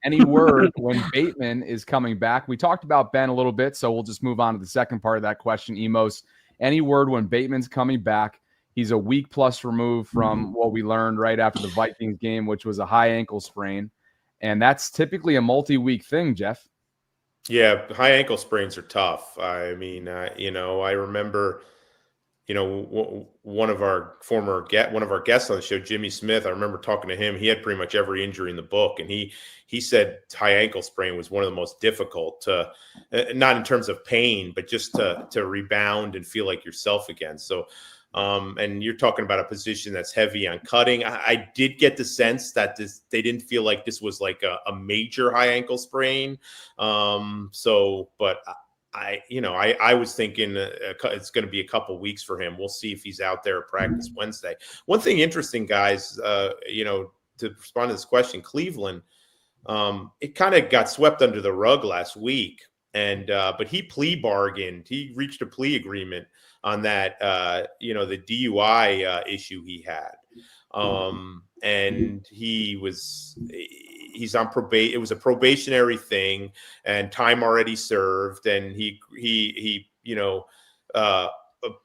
Any word when Bateman is coming back? We talked about Ben a little bit, so we'll just move on to the second part of that question, Emos. Any word when Bateman's coming back? He's a week plus removed from what we learned right after the Vikings game, which was a high ankle sprain. And that's typically a multi-week thing, Jeff. Yeah, high ankle sprains are tough. I mean, I remember, one of our guests on the show, Jimmy Smith. I remember talking to him. He had pretty much every injury in the book, and he said high ankle sprain was one of the most difficult to, not in terms of pain, but just to rebound and feel like yourself again. So. And you're talking about a position that's heavy on cutting. I did get the sense that they didn't feel like this was like a major high ankle sprain. But I was thinking it's going to be a couple weeks for him. We'll see if he's out there at practice Wednesday. One thing interesting, guys, to respond to this question, Cleveland, it kind of got swept under the rug last week. But he plea bargained. He reached a plea agreement on that, the DUI issue he had. And he's on probation. It was a probationary thing, and time already served. And he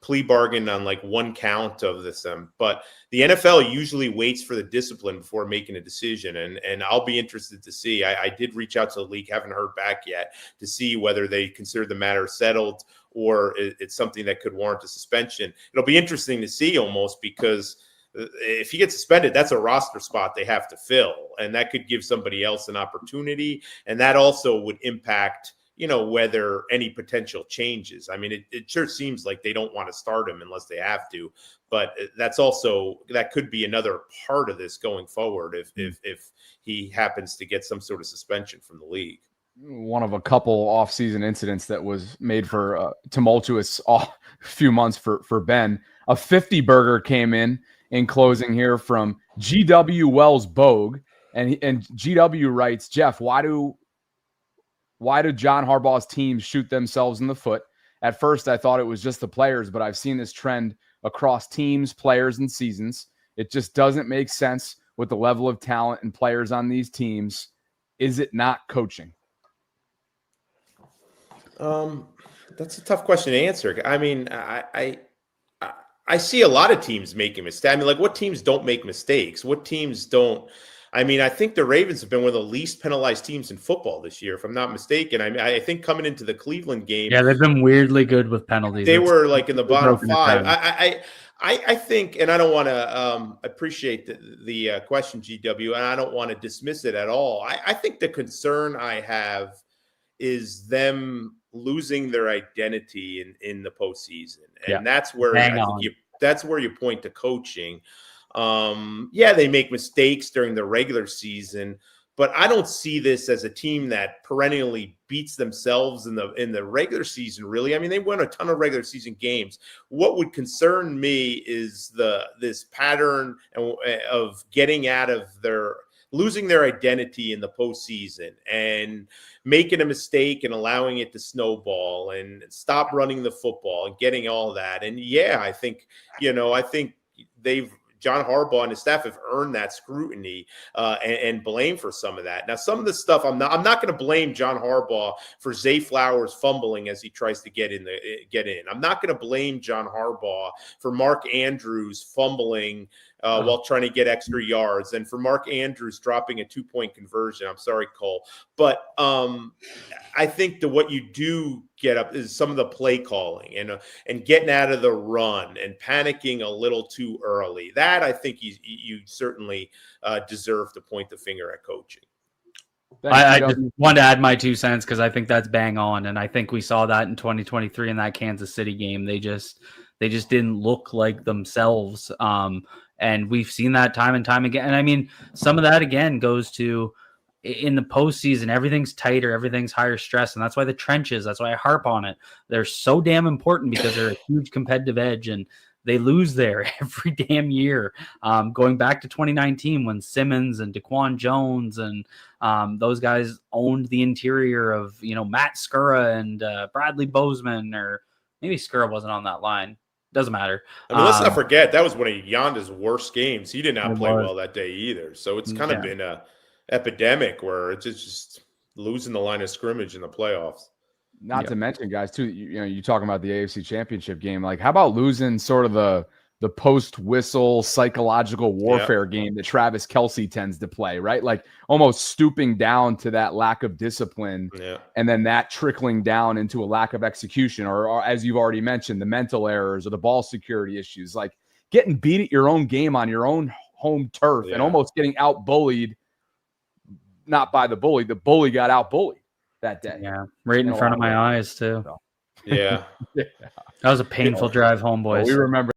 plea bargained on like one count of this. But the NFL usually waits for the discipline before making a decision. And I'll be interested to see. I did reach out to the league, haven't heard back yet, to see whether they consider the matter settled or it's something that could warrant a suspension. It'll be interesting to see almost, because if he gets suspended, that's a roster spot they have to fill. And that could give somebody else an opportunity. And that also would impact, whether any potential changes. I mean, it sure seems like they don't want to start him unless they have to. But that could be another part of this going forward if he happens to get some sort of suspension from the league. One of a couple off-season incidents that was made for a tumultuous few months for Ben. A 50 burger came in closing here from GW Wells Bogue, and GW writes, Jeff, why do John Harbaugh's teams shoot themselves in the foot? At first, I thought it was just the players, but I've seen this trend across teams, players, and seasons. It just doesn't make sense with the level of talent and players on these teams. Is it not coaching? That's a tough question to answer. I mean, I see a lot of teams making mistakes. I mean, like, what teams don't make mistakes? What teams don't? I mean, I think the Ravens have been one of the least penalized teams in football this year, if I'm not mistaken. I mean, I think coming into the Cleveland game, yeah, they've been weirdly good with penalties. They were like in the bottom five. I think, and I don't want to appreciate the question, GW, and I don't want to dismiss it at all. I think the concern I have is them losing their identity in the postseason. And that's where that's where you point to coaching. They make mistakes during the regular season, but I don't see this as a team that perennially beats themselves in the regular season, really. I mean, they won a ton of regular season games. What would concern me is this pattern of getting out of losing their identity in the postseason and making a mistake and allowing it to snowball and stop running the football and getting all that. And I think John Harbaugh and his staff have earned that scrutiny and blame for some of that. Now, some of the stuff I'm not going to blame John Harbaugh for Zay Flowers fumbling as he tries to get in. I'm not going to blame John Harbaugh for Mark Andrews fumbling while trying to get extra yards, and for Mark Andrews dropping a 2-point conversion. I'm sorry, Cole. But I think that what you do get up is some of the play calling and getting out of the run and panicking a little too early. That, I think, you certainly deserve to point the finger at coaching. I just wanted to add my 2 cents because I think that's bang on, and I think we saw that in 2023 in that Kansas City game. They just didn't look like themselves. And we've seen that time and time again. And I mean, some of that again goes to in the postseason, everything's tighter, everything's higher stress. And that's why the trenches, that's why I harp on it. They're so damn important because they're a huge competitive edge, and they lose there every damn year. Going back to 2019 when Simmons and Daquan Jones and those guys owned the interior of, Matt Skura and Bradley Bozeman, or maybe Skura wasn't on that line. Doesn't matter. I mean, let's not forget that was one of Yonda's worst games. He did not play well that day either. So it's kind of been epidemic where it's just losing the line of scrimmage in the playoffs. Not to mention, guys, too, you talking about the AFC Championship game. Like, how about losing sort of the post-whistle psychological warfare game that Travis Kelce tends to play, right? Like almost stooping down to that lack of discipline and then that trickling down into a lack of execution or as you've already mentioned, the mental errors or the ball security issues, like getting beat at your own game on your own home turf and almost getting out-bullied, not by the bully got out-bullied that day. Yeah, right in front of my eyes too. Yeah. That was a painful drive home, boys. Well, we remember